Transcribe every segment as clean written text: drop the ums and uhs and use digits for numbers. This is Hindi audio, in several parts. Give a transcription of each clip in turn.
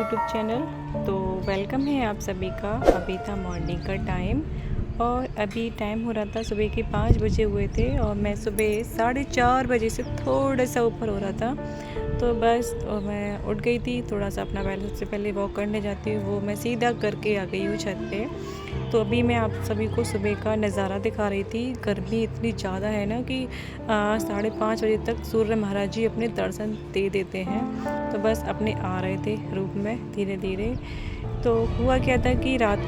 YouTube channel. तो वेलकम है आप सभी का। अभी था मॉर्निंग का टाइम और अभी टाइम हो रहा था सुबह के 5 बजे हुए थे और मैं सुबह 4:30 बजे से थोड़ा सा ऊपर हो रहा था। तो बस मैं उठ गई थी, थोड़ा सा अपना पहले सबसे पहले वॉक करने जाती हूँ, वो मैं सीधा करके आ गई हूँ छत पे। तो अभी मैं आप सभी को सुबह का नज़ारा दिखा रही थी। गर्मी इतनी ज़्यादा है ना कि 5:30 बजे तक सूर्य महाराज जी अपने दर्शन दे देते हैं। तो बस अपने आ रहे थे रूप में धीरे धीरे। तो हुआ क्या था कि रात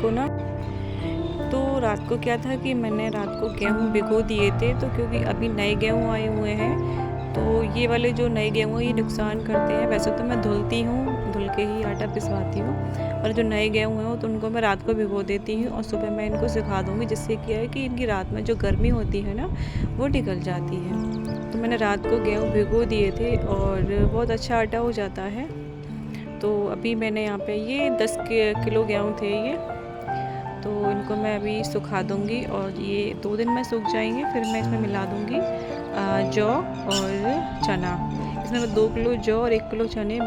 को क्या था कि मैंने रात को गेहूँ भिगो दिए थे। तो क्योंकि अभी नए गेहूँ आए हुए हैं तो ये वाले जो नए गेहूँ ये नुकसान करते हैं। वैसे तो मैं धुलती हूँ, धुल के ही आटा पिसवाती हूँ, और जो नए गेहूँ हैं तो उनको मैं रात को भिगो देती हूँ और सुबह मैं इनको सिखा दूँगी, जिससे क्या है कि इनकी रात में जो गर्मी होती है ना वो निकल जाती है। तो मैंने रात को गेहूँ भिगो दिए थे और बहुत अच्छा आटा हो जाता है। तो अभी मैंने यहाँ पे ये 10 किलो गेहूँ थे ये, तो इनको मैं अभी सुखा दूँगी और ये 2 दिन में सूख जाएंगे। फिर मैं इसमें मिला दूँगी जौ और चना। इसमें मैं 2 किलो जौ और 1 किलो चने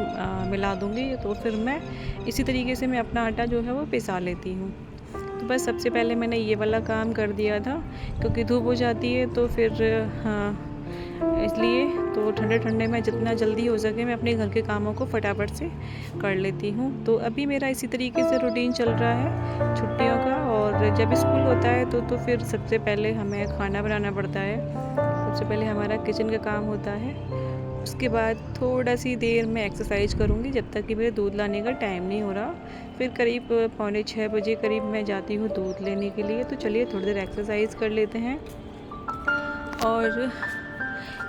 मिला दूँगी। तो फिर मैं इसी तरीके से मैं अपना आटा जो है वो पिसा लेती हूँ। तो बस सबसे पहले मैंने ये वाला काम कर दिया था, क्योंकि धूप हो जाती है तो फिर इसलिए तो ठंडे में जितना जल्दी हो सके मैं अपने घर के कामों को फटाफट से कर लेती हूँ। तो अभी मेरा इसी तरीके से रूटीन चल रहा है छुट्टियों का। और जब स्कूल होता है तो फिर सबसे पहले हमें खाना बनाना पड़ता है। सबसे पहले हमारा किचन का काम होता है। उसके बाद थोड़ा सी देर मैं एक्सरसाइज करूँगी जब तक कि मेरे दूध लाने का टाइम नहीं हो रहा। फिर करीब 5:45 बजे करीब मैं जाती हूँ दूध लेने के लिए। तो चलिए थोड़ी देर एक्सरसाइज कर लेते हैं। और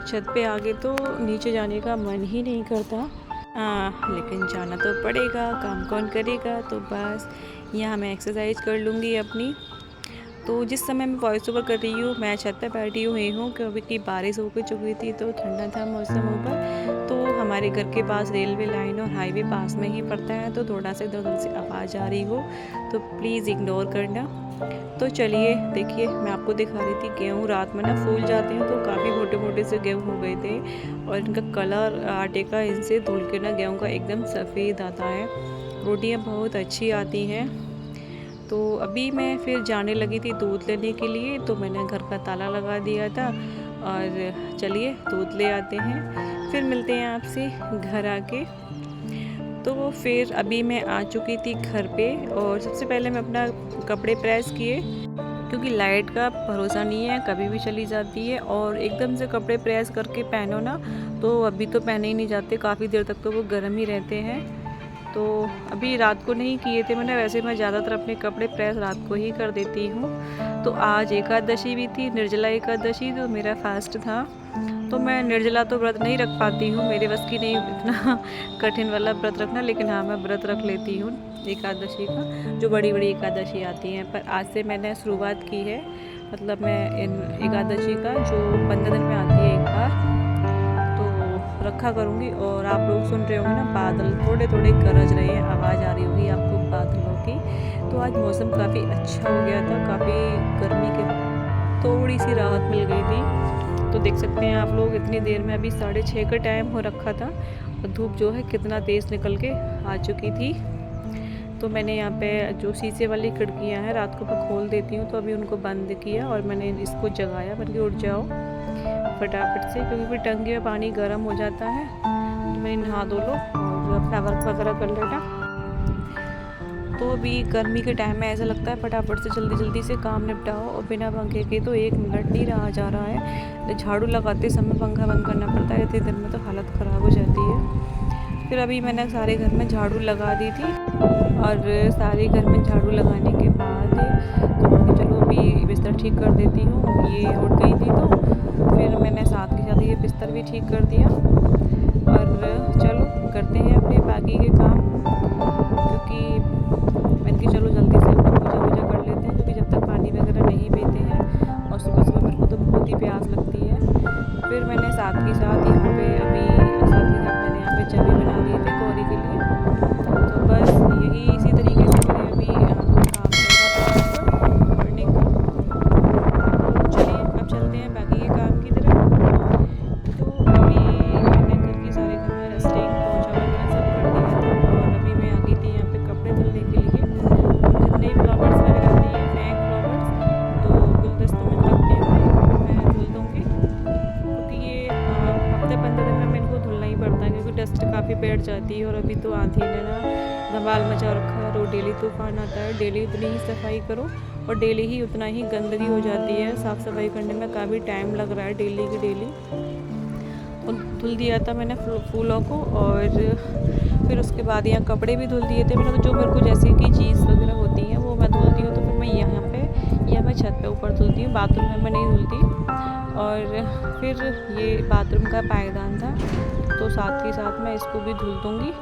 छत पे आगे तो नीचे जाने का मन ही नहीं करता, लेकिन जाना तो पड़ेगा, काम कौन करेगा। तो बस यहाँ मैं एक्सरसाइज कर लूँगी अपनी। तो जिस समय मैं वॉइस ओवर कर रही हूँ मैं छत पे बैठी हुई हूँ, क्योंकि बारिश हो चुकी थी तो ठंडा था मौसम ऊपर। तो हमारे घर के पास रेलवे लाइन और हाईवे पास में ही पड़ता है, तो थोड़ा सा इधर उधर से आवाज़ आ रही हो तो प्लीज़ इग्नोर करना। तो चलिए देखिए, मैं आपको दिखा रही थी गेहूँ रात में ना फूल जाते हैं, तो काफ़ी मोटे मोटे से गेहूँ हो गए थे और इनका कलर आटे का इनसे धुल के ना गेहूँ का एकदम सफ़ेद आता है। रोटियाँ बहुत अच्छी आती हैं। तो अभी मैं फिर जाने लगी थी दूध लेने के लिए, तो मैंने घर का ताला लगा दिया था और चलिए दूध ले आते हैं, फिर मिलते हैं आपसे घर आके। तो फिर अभी मैं आ चुकी थी घर पे और सबसे पहले मैं अपना कपड़े प्रेस किए, क्योंकि लाइट का भरोसा नहीं है, कभी भी चली जाती है। और एकदम से कपड़े प्रेस करके पहनो ना तो अभी तो पहने ही नहीं जाते, काफ़ी देर तक तो वो गर्म ही रहते हैं। तो अभी रात को नहीं किए थे मैंने, वैसे मैं ज़्यादातर अपने कपड़े प्रेस रात को ही कर देती हूँ। तो आज एकादशी भी थी, निर्जला एकादशी, तो मेरा फास्ट था। तो मैं निर्जला तो व्रत नहीं रख पाती हूँ, मेरे बस की नहीं इतना कठिन वाला व्रत रखना, लेकिन हाँ मैं व्रत रख लेती हूँ एकादशी का, जो बड़ी बड़ी एकादशी आती हैं। पर आज से मैंने शुरुआत की है, मतलब मैं इन एकादशी का जो 15 दिन में आती है एक बार, तो रखा करूँगी। और आप लोग सुन रहे होंगे ना बादल थोड़े थोड़े गरज रहे हैं, आवाज़ आ रही होगी आपको बादलों की। तो आज मौसम काफ़ी अच्छा हो गया था, काफ़ी गर्मी के थोड़ी सी राहत मिल गई थी। तो देख सकते हैं आप लोग, इतनी देर में अभी 6:30 का टाइम हो रखा था और धूप जो है कितना तेज़ निकल के आ चुकी थी। तो मैंने यहाँ पे जो शीशे वाली खिड़कियाँ हैं रात को मैं खोल देती हूँ, तो अभी उनको बंद किया और मैंने इसको जगाया, बल्कि उठ जाओ फटाफट से, क्योंकि फिर टंकी में पानी गर्म हो जाता है। तो मैंने नहा धो लो और अपना वर्क वगैरह कर लेना। तो अभी गर्मी के टाइम में ऐसा लगता है फटाफट से जल्दी से काम निपटाओ, और बिना पंखे के तो 1 मिनट नहीं रहा जा रहा है। झाड़ू लगाते समय पंखा बंद करना पड़ता है, इतनी देर में तो हालत ख़राब हो जाती है। फिर अभी मैंने सारे घर में झाड़ू लगा दी थी, और सारे घर में झाड़ू लगाने के बाद तो चलो अभी बिस्तर ठीक कर देती हूँ। ये उठ गई थी तो फिर मैंने साथ के साथ ये बिस्तर भी ठीक कर दिया। और चलो करते हैं अपने बाकी के काम, क्योंकि मैंने कि चलो जल्दी से अपनी पूजा कर लेते हैं, क्योंकि जब तक पानी वगैरह नहीं पीते हैं और सुबह मेरे को तो बहुत ही प्यास लगती है। फिर मैंने साथ के साथ यहाँ पे मैंने यहाँ पे चने बना दिए थे गौरी के लिए। तो बस यही इसी तरीके से मेरे अभी काम चल रहा था मॉर्निंग का। तो चलिए अब चलते हैं बाकी के काम की तरफ। तो अभी मैंने घर के सारे घर में रस्टिंग पोंछा वगैरह सब कर दिया था, और अभी तो आंधी ने ना धमाल मचा रखा है, और डेली तूफान आता है। डेली उतनी ही सफाई करो और डेली ही उतना ही गंदगी हो जाती है। साफ़ सफाई करने में काफ़ी टाइम लग रहा है डेली की डेली। और धुल दिया था मैंने फूलों को, और फिर उसके बाद यहाँ कपड़े भी धुल दिए थे मैंने। तो जो मेरे को जैसे कि चीज़ वगैरह होती हैं वो मैं धुलती हूँ, तो फिर मैं यहाँ पे या मैं छत पे ऊपर धुलती हूँ, बाथरूम में मैं नहीं धुलती। और फिर ये बाथरूम का पायदान था, तो साथ के साथ मैं इसको भी धुल दूँगी।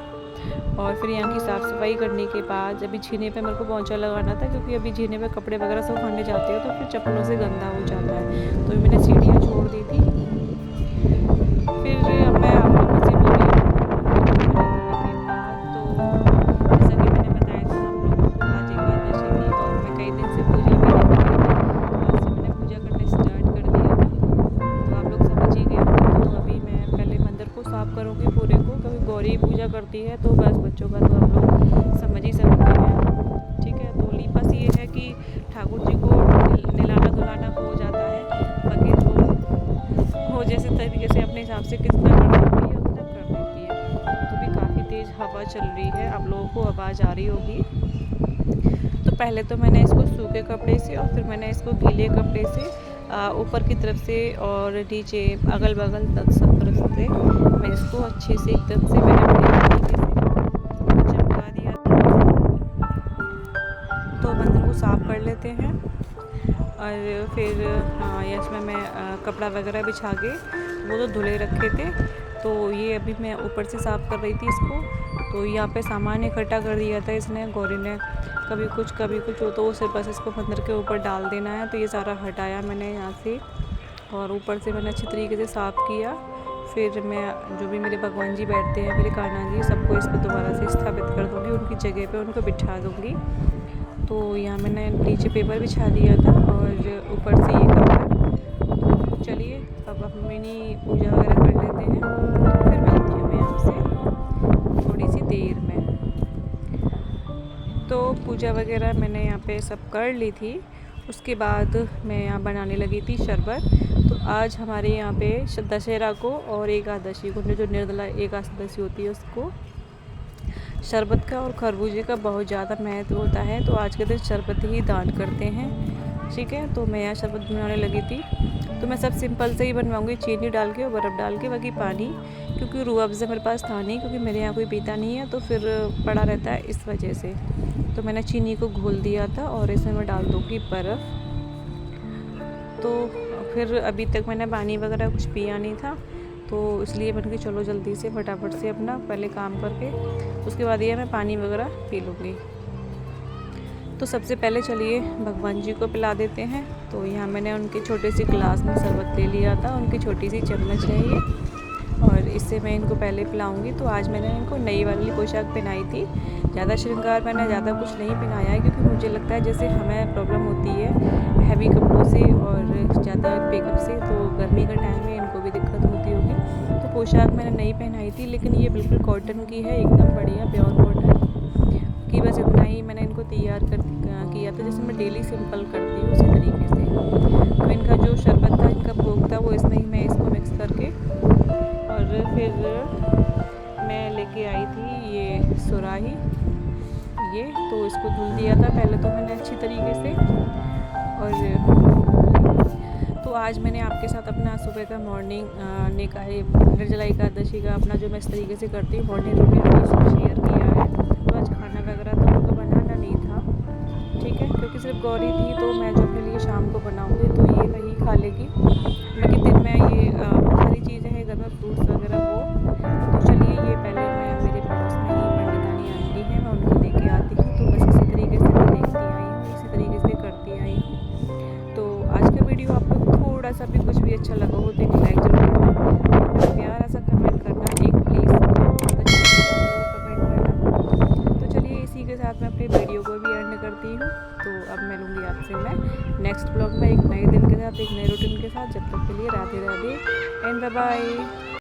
और फिर यहाँ की साफ़ सफाई करने के बाद अभी जीने पे मेरे को पोंछा लगाना था, क्योंकि अभी जीने पे कपड़े वगैरह सब खाने जाते हैं तो फिर चप्पलों से गंदा हो जाता है। तो मैंने सीढ़ियाँ छोड़ दी थी। फिर अब मैं आप लोगों से बोल रही हूँ के बाद, तो जैसा कि मैंने बताया था हम लोगों को आज एकादशी थी, और मैं कई दिन से पूजा भी नहीं की थी। आज से मैंने पूजा करना स्टार्ट कर दिया था, तो आप लोग समझ ही गए होंगे। तो अभी मैं पहले मंदिर को साफ़ करूँगी पूरे को, क्योंकि गौरी पूजा करती है तो बस बच्चों का तो आप लोग समझ ही सकते हैं। ठीक है, तो बस ये है कि ठाकुर जी को नहलाना धुलाना हो जाता है, बाकी तो वो जैसे तरीके से अपने हिसाब से कितना कर सकती है उतना कर देती है। तो भी काफ़ी तेज़ हवा चल रही है, आप लोगों को आवाज़ आ रही होगी। तो पहले तो मैंने इसको सूखे कपड़े से, और फिर मैंने इसको गीले कपड़े से ऊपर की तरफ से और नीचे अगल बगल तक सब तरफ से मैं इसको अच्छे से एकदम से मैंने बढ़िया तरीके से चमका दिया था। तो मंदिर को साफ़ कर लेते हैं, और फिर इसमें मैं कपड़ा वगैरह बिछा के वो तो धुले रखे थे, तो ये अभी मैं ऊपर से साफ़ कर रही थी इसको। तो यहाँ पे सामान इकट्ठा कर दिया था इसने, गौरी ने, कभी कुछ हो तो उसे बस इसको मंदिर के ऊपर डाल देना है। तो ये सारा हटाया मैंने यहाँ से, और ऊपर से मैंने अच्छी तरीके से साफ़ किया। फिर मैं जो भी मेरे भगवान जी बैठते हैं, मेरे कान्हा जी, सबको इस पर दोबारा से स्थापित कर दूँगी, उनकी जगह पे उनको बिठा दूँगी। तो यहाँ मैंने नीचे पेपर बिछा दिया था और ऊपर से ये कपड़ा। तो चलिए अब अपनी पूजा वगैरह कर लेते हैं, फिर मिलती हूँ मैं आपसे थोड़ी सी देर में। तो पूजा वगैरह मैंने यहाँ पे सब कर ली थी। उसके बाद मैं यहाँ बनाने लगी थी शरबत। तो आज हमारे यहाँ पे दशहरा को और एकादशी को, जो निर्जला एकादशी होती है, उसको शरबत का और खरबूजे का बहुत ज़्यादा महत्व होता है। तो आज के दिन शरबत ही दान करते हैं। ठीक है, तो मैं यहाँ शरबत बनाने लगी थी। तो मैं सब सिंपल से ही बनवाऊँगी, चीनी डाल के और बर्फ़ डाल के, बाकी पानी, क्योंकि रूह अफ़ज़ा मेरे पास था नहीं, क्योंकि मेरे यहाँ कोई पीता नहीं है, तो फिर पड़ा रहता है इस वजह से। तो मैंने चीनी को घोल दिया था और इसमें मैं डाल दूँगी बर्फ़। तो फिर अभी तक मैंने पानी वगैरह कुछ पिया नहीं था, तो इसलिए मैंने कहा चलो जल्दी से फटाफट से अपना पहले काम करके उसके बाद ये मैं पानी वगैरह पी लूँगी। तो सबसे पहले चलिए भगवान जी को पिला देते हैं। तो यहाँ मैंने उनके छोटे सी गिलास में शरबत ले लिया था, उनकी छोटी सी चम्मच है ये, और इससे मैं इनको पहले पिलाऊंगी। तो आज मैंने इनको नई वाली पोशाक पहनाई थी। ज़्यादा श्रृंगार मैंने ज़्यादा कुछ नहीं पहनाया है, क्योंकि मुझे लगता है जैसे हमें प्रॉब्लम होती है हैवी कपड़ों से और ज़्यादा मेकअप से, तो गर्मी का टाइम में इनको भी दिक्कत होती होगी। तो पोशाक मैंने नहीं पहनाई थी, लेकिन ये बिल्कुल कॉटन की है, एकदम बढ़िया प्योर कॉटन की। बस इतना ही मैंने इनको तैयार किया था, जैसे मैं डेली सिंपल करती हूँ उसी तरीके से। तो इनका जो शरबत था, इनका भोग था, वो इसमें ही मैं इसको मिक्स करके, और फिर मैं लेके आई थी ये सुराही, ये तो इसको धुल दिया था पहले तो मैंने अच्छी तरीके से। और तो आज मैंने आपके साथ अपना सुबह का मॉर्निंग निर्जला एकादशी का अपना जो मैं इस तरीके से करती हूँ मॉर्निंग रूटीन शेयर किया है। तो आज खाना वगैरह तो उनको बनाना नहीं था, ठीक है, क्योंकि सिर्फ गौरी थी, तो मैं जो अपने लिए शाम को बनाऊँगी तो ये वही खा लेगी। बाकी दिन में ये बहुत सारी चीज़ें हैं घर में, फ्रूट्स वगैरह वो। तो चलिए ये पहले मैं मेरे पड़ोस में ही पंडितानी आंटी हैं, मैं उनको दे के आती हूँ। तो बस इसी तरीके से मैं देखती आई हूँ, इसी तरीके से करती आई हूँ। तो आज का वीडियो आपको थोड़ा सा भी कुछ भी अच्छा लगा हो तो एक लाइक जरूर करना, प्यारा सा कमेंट करना, एक प्लीज़ बहुत अच्छा कमेंट करना। तो चलिए इसी के साथ मैं अपनी वीडियो को भी एंड करती हूँ। तो अब मिलूँगी आपसे मैं नेक्स्ट ब्लॉग में एक नए दिन के साथ, एक नए रूटीन के साथ। जब तक के लिए Radhe Radhe and bye bye.